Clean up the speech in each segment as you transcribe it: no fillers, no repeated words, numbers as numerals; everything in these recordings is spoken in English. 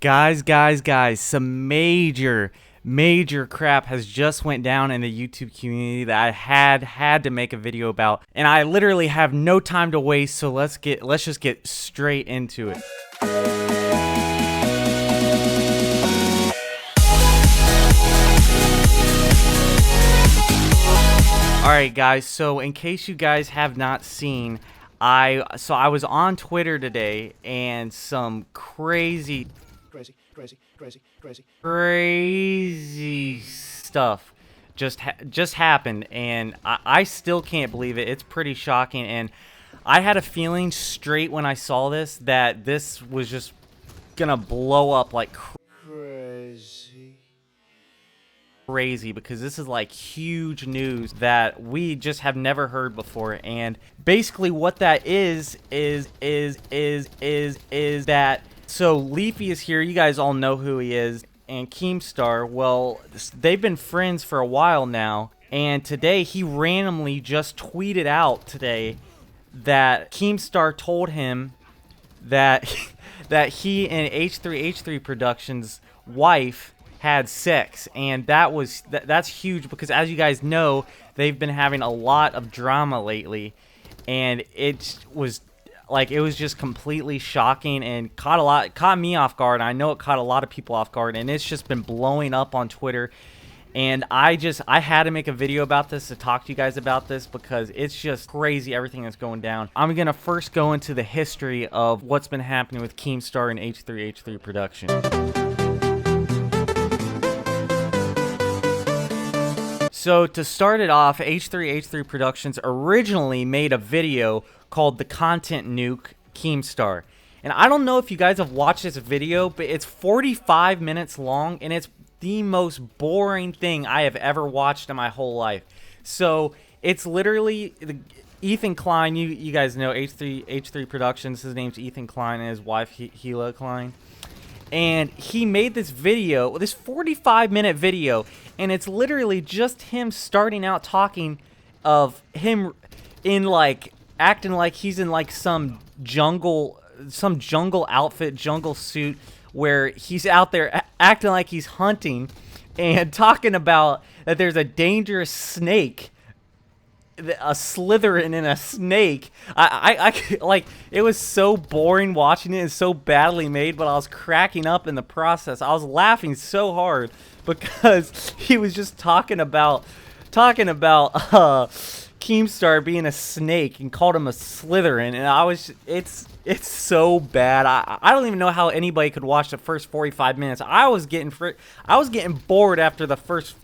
Guys, some major crap has just went down in the YouTube community that I had to make a video about, and I literally have no time to waste, so let's just get straight into it. Alright guys, so in case you guys have not seen, I was on Twitter today, and some crazy stuff just happened, and I still can't believe it. It's pretty shocking, and I had a feeling straight when I saw this that this was just gonna blow up like crazy, because this is like huge news that we just have never heard before. And basically what that is that, so Leafy is here. You guys all know who he is, and Keemstar, well, they've been friends for a while now, and today he randomly just tweeted out today that Keemstar told him that that he and H3H3 Productions' wife had sex, and that's huge, because as you guys know, they've been having a lot of drama lately, and it was just completely shocking and caught me off guard. I know it caught a lot of people off guard, and it's just been blowing up on Twitter. And I had to make a video about this to talk to you guys about this, because it's just crazy everything that's going down. I'm gonna first go into the history of what's been happening with Keemstar and H3H3 Production. So to start it off, H3H3 Productions originally made a video called The Content Nuke Keemstar. And I don't know if you guys have watched this video, but it's 45 minutes long, and it's the most boring thing I have ever watched in my whole life. So it's literally Ethan Klein. You guys know H3H3 Productions. His name's Ethan Klein, and his wife Hila Klein. And he made this video, this 45-minute video, and it's literally just him starting out talking of him in like acting like he's in like some jungle outfit, jungle suit, where he's out there acting like he's hunting and talking about that there's a dangerous snake, a Slytherin in a snake. I like, it was so boring watching it. It's so badly made, but I was cracking up in the process. I was laughing so hard because he was just talking about Keemstar being a snake and called him a Slytherin, and it's so bad. I don't even know how anybody could watch the first 45 minutes. I was getting bored after the first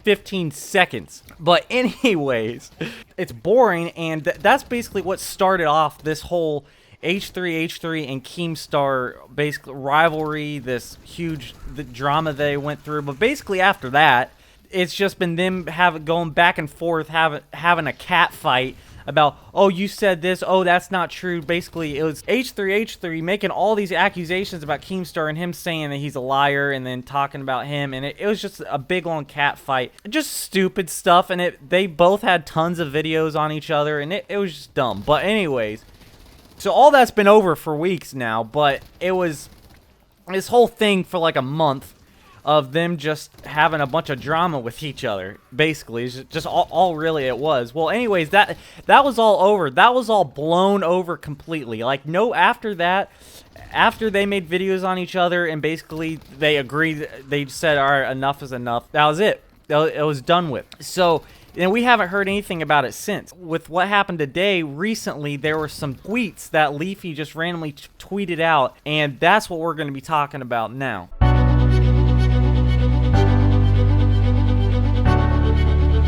15 seconds. But anyways, it's boring, and that's basically what started off this whole H3H3 and Keemstar basically rivalry, the drama they went through. But basically after that, it's just been them going back and forth, having a cat fight about, oh, you said this, oh, that's not true. Basically, it was H3H3 making all these accusations about Keemstar, and him saying that he's a liar, and then talking about him, and it was just a big long cat fight. Just stupid stuff, and they both had tons of videos on each other, and it was just dumb. But anyways, so all that's been over for weeks now, but it was this whole thing for like a month of them just having a bunch of drama with each other. Basically, it's just all really it was. Well, anyways, that was all over. That was all blown over completely. Like, no, after that, after they made videos on each other and basically they agreed, they said, all right, enough is enough. That was it. It was done with. So, and we haven't heard anything about it since. With what happened today, recently, there were some tweets that Leafy just randomly tweeted out, and that's what we're going to be talking about now.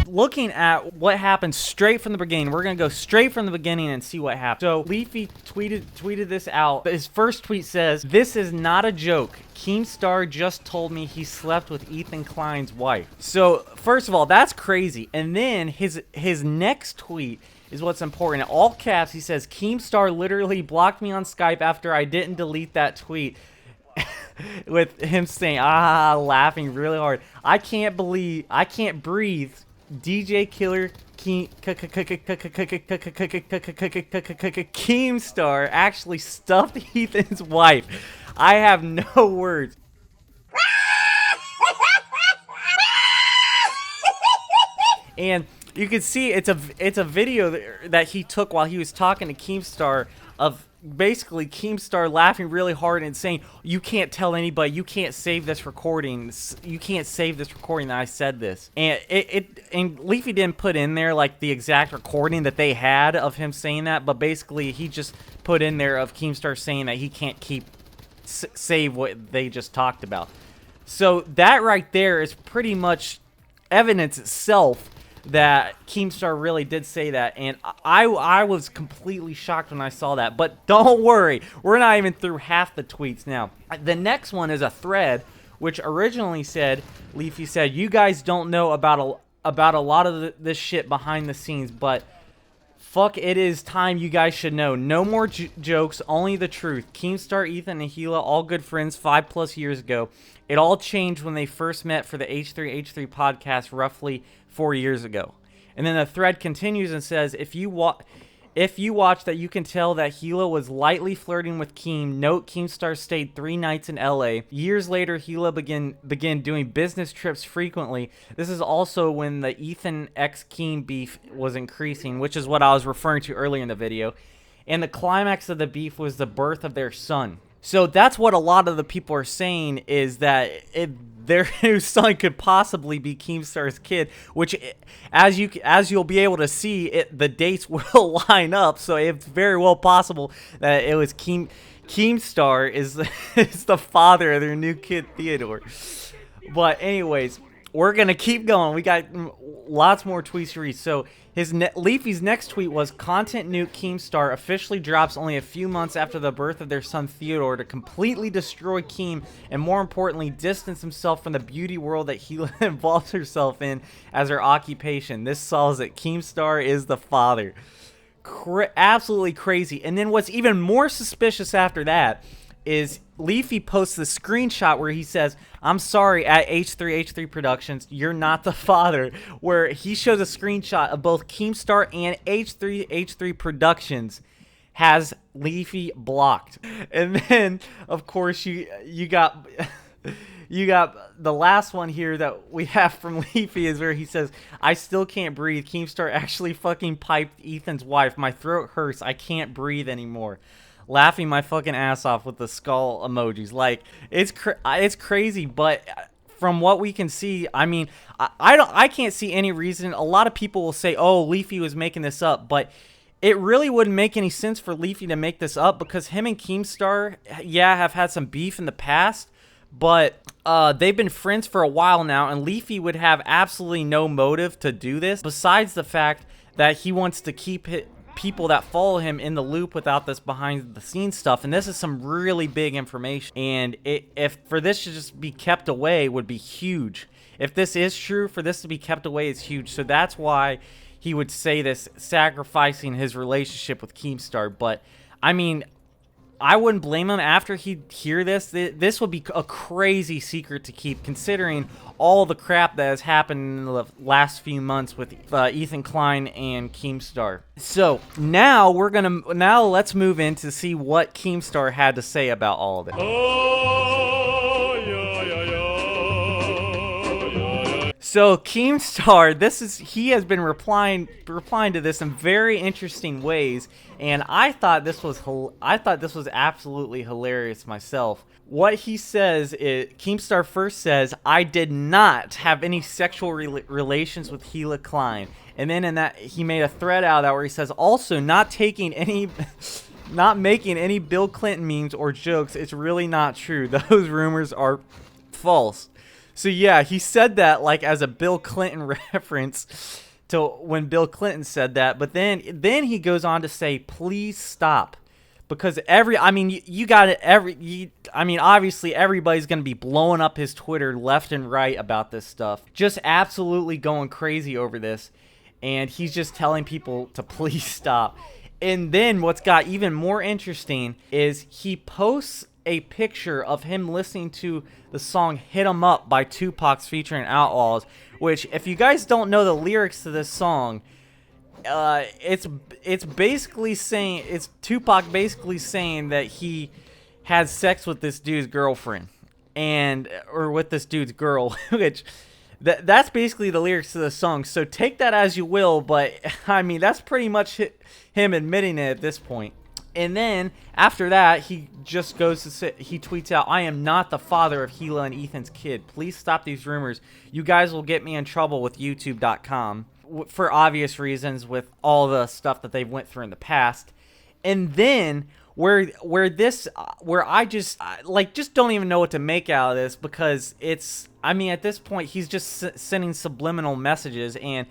Looking at what happened straight from the beginning, we're going to go straight from the beginning and see what happened. So Leafy tweeted this out. His first tweet says, "This is not a joke. Keemstar just told me he slept with Ethan Klein's wife." So first of all, that's crazy. And then his next tweet is what's important. In all caps, he says, "Keemstar literally blocked me on Skype after I didn't delete that tweet." With him saying, laughing really hard. I can't breathe. DJ Killer Keemstar actually stuffed Ethan's wife. I have no words. And you can see it's a video that he took while he was talking to Keemstar of basically Keemstar laughing really hard and saying, "You can't tell anybody. You can't save this recording. You can't save this recording that I said this." And and Leafy didn't put in there like the exact recording that they had of him saying that, but basically he just put in there of Keemstar saying that he can't save what they just talked about. So that right there is pretty much evidence itself that Keemstar really did say that, and I was completely shocked when I saw that. But don't worry, we're not even through half the tweets now. The next one is a thread, which originally said, Leafy said, "You guys don't know about a lot of this shit behind the scenes, but fuck, it is time you guys should know. No more jokes, only the truth. Keemstar, Ethan, and Hila, all good friends 5+ years ago. It all changed when they first met for the H3H3 podcast roughly 4 years ago." And then the thread continues and says, if you watch that, you can tell that Hila was lightly flirting with Keem. Note, Keemstar stayed 3 nights in LA. Years later, Hila began doing business trips frequently. This is also when the Ethan x Keem beef was increasing, which is what I was referring to earlier in the video. And the climax of the beef was the birth of their son. So that's what a lot of the people are saying, is that their new son could possibly be Keemstar's kid, which, as you'll be able to see, the dates will line up. So it's very well possible that it was Keemstar is the father of their new kid, Theodore. But anyways, we're gonna keep going. We got lots more tweets to read. So Leafy's next tweet was, "Content nuke Keemstar officially drops only a few months after the birth of their son Theodore to completely destroy Keem and, more importantly, distance himself from the beauty world that he involves herself in as her occupation. This solves it. Keemstar is the father." Absolutely crazy. And then what's even more suspicious after that is Leafy posts the screenshot where he says, "I'm sorry, at H3H3 Productions, you're not the father," where he shows a screenshot of both Keemstar and H3H3 Productions has Leafy blocked. And then, of course, you got the last one here that we have from Leafy is where he says, "I still can't breathe. Keemstar actually fucking piped Ethan's wife. My throat hurts. I can't breathe anymore." Laughing my fucking ass off with the skull emojis. Like, it's crazy, but from what we can see, I mean, I can't see any reason. A lot of people will say, "Oh, Leafy was making this up," but it really wouldn't make any sense for Leafy to make this up, because him and Keemstar, yeah, have had some beef in the past, but they've been friends for a while now, and Leafy would have absolutely no motive to do this besides the fact that he wants to keep people that follow him in the loop without this behind the scenes stuff. And this is some really big information, and if for this to just be kept away would be huge. If this is true, for this to be kept away is huge. So that's why he would say this, sacrificing his relationship with Keemstar. But I mean, I wouldn't blame him after he'd hear this. This would be a crazy secret to keep, considering all the crap that has happened in the last few months with Ethan Klein and Keemstar. So now let's move in to see what Keemstar had to say about all of it. So Keemstar, he has been replying to this in very interesting ways, and I thought this was absolutely hilarious myself. What he says is, Keemstar first says, "I did not have any sexual relations with Hila Klein," and then in that he made a thread out of that where he says, "Also not making any Bill Clinton memes or jokes. It's really not true. Those rumors are false." So yeah, he said that like as a Bill Clinton reference to when Bill Clinton said that. But then he goes on to say, "Please stop," because obviously everybody's going to be blowing up his Twitter left and right about this stuff, just absolutely going crazy over this, and he's just telling people to please stop. And then what's got even more interesting is he posts a picture of him listening to the song "Hit 'Em Up" by Tupac's featuring Outlaws, which, if you guys don't know the lyrics to this song, it's basically saying, it's Tupac basically saying that he had sex with this dude's girlfriend, or with this dude's girl, which that's basically the lyrics to the song. So take that as you will, but I mean, that's pretty much him admitting it at this point. And then after that, he just goes to say, he tweets out, "I am not the father of Hila and Ethan's kid. Please stop these rumors. You guys will get me in trouble with YouTube.com for obvious reasons with all the stuff that they've went through in the past." And then where I just don't even know what to make out of this, because it's, I mean, at this point he's just sending subliminal messages, and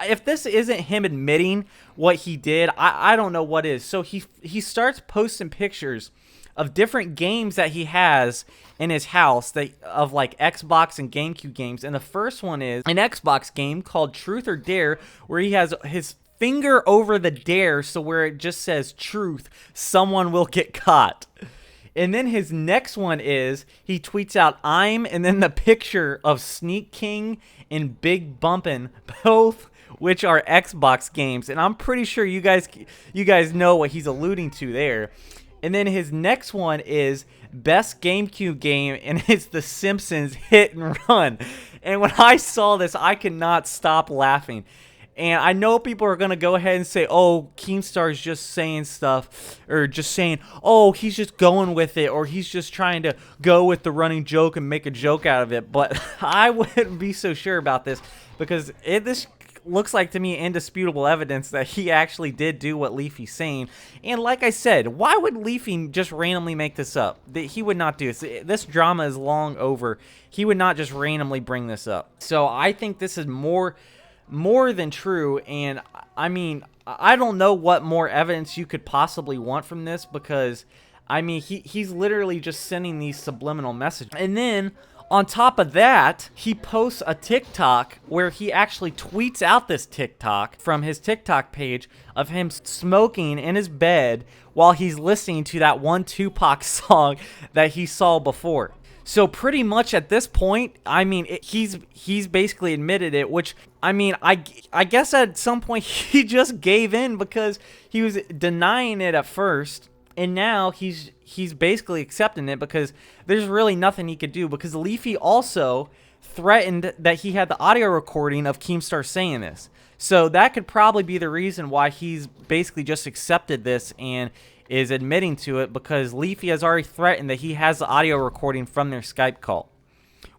if this isn't him admitting what he did, I don't know what is. So he starts posting pictures of different games that he has in his house, of like Xbox and GameCube games. And the first one is an Xbox game called Truth or Dare, where he has his finger over the dare, so where it just says truth, someone will get caught. And then his next one is, he tweets out "I'm," and then the picture of Sneak King and Big Bumpin', both which are Xbox games. And I'm pretty sure you guys know what he's alluding to there. And then his next one is best GameCube game, and it's The Simpsons Hit and Run. And when I saw this, I could not stop laughing. And I know people are going to go ahead and say, "Oh, Keemstar's just saying stuff," or just saying, "Oh, he's just going with it," or he's just trying to go with the running joke and make a joke out of it. But I wouldn't be so sure about this, because this looks like to me indisputable evidence that he actually did do what Leafy's saying. And like I said, why would Leafy just randomly make this up? He would not do this. This drama is long over. He would not just randomly bring this up. So I think this is more than true. And I mean, I don't know what more evidence you could possibly want from this, because I mean, he's literally just sending these subliminal messages. And then on top of that, he posts a TikTok where he actually tweets out this TikTok from his TikTok page of him smoking in his bed while he's listening to that one Tupac song that he saw before. So pretty much at this point, I mean, he's basically admitted it, which, I mean, I guess at some point he just gave in, because he was denying it at first, and now he's basically accepting it, because there's really nothing he could do, because Leafy also threatened that he had the audio recording of Keemstar saying this. So that could probably be the reason why he's basically just accepted this and is admitting to it, because Leafy has already threatened that he has the audio recording from their Skype call,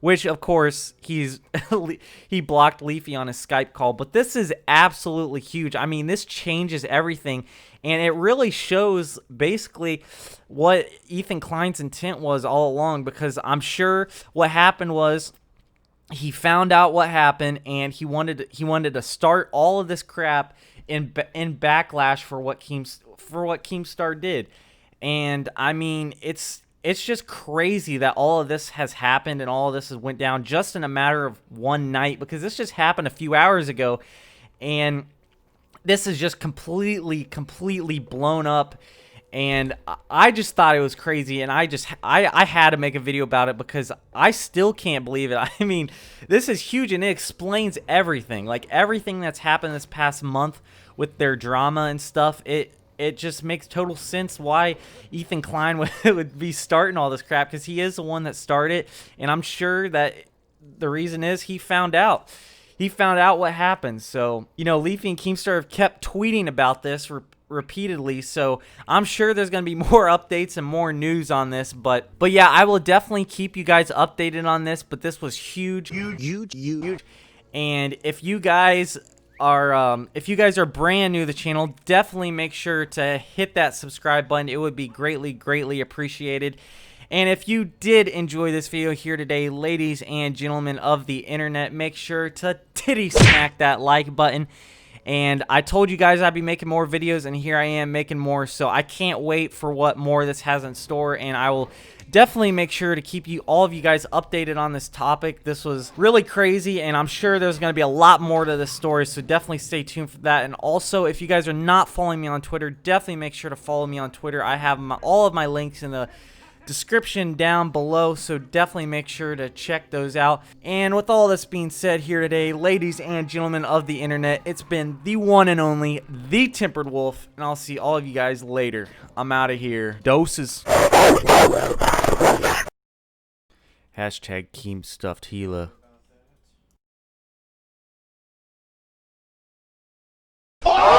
which of course he blocked Leafy on his Skype call. But this is absolutely huge. I mean, this changes everything, and it really shows basically what Ethan Klein's intent was all along, because I'm sure what happened was he found out what happened, and he wanted to start all of this crap in backlash for what Keemstar did. And I mean, it's just crazy that all of this has happened and all of this has went down just in a matter of one night, because this just happened a few hours ago, and this is just completely blown up. And I just thought it was crazy, and I had to make a video about it, because I still can't believe it. I mean, this is huge, and it explains everything. Like, everything that's happened this past month with their drama and stuff, it just makes total sense why Ethan Klein would be starting all this crap, because he is the one that started, and I'm sure that the reason is he found out. He found out what happened. So, you know, Leafy and Keemstar have kept tweeting about this repeatedly, so I'm sure there's going to be more updates and more news on this, but yeah, I will definitely keep you guys updated on this. But this was huge. And if you guys are brand new to the channel, definitely make sure to hit that subscribe button. It would be greatly appreciated. And if you did enjoy this video here today, ladies and gentlemen of the internet, make sure to titty smack that like button. And I told you guys I'd be making more videos, and here I am making more. So I can't wait for what more this has in store, and I will definitely make sure to keep all of you guys updated on this topic. This was really crazy, and I'm sure there's going to be a lot more to this story, so definitely stay tuned for that. And also, if you guys are not following me on Twitter, definitely make sure to follow me on Twitter. I have all of my links in the description down below, so definitely make sure to check those out. And with all this being said here today, ladies and gentlemen of the internet, it's been the one and only TheTemperedWolf, and I'll see all of you guys later. I'm out of here. Doses. Hashtag KEEMSTUFFEDHILA. Oh!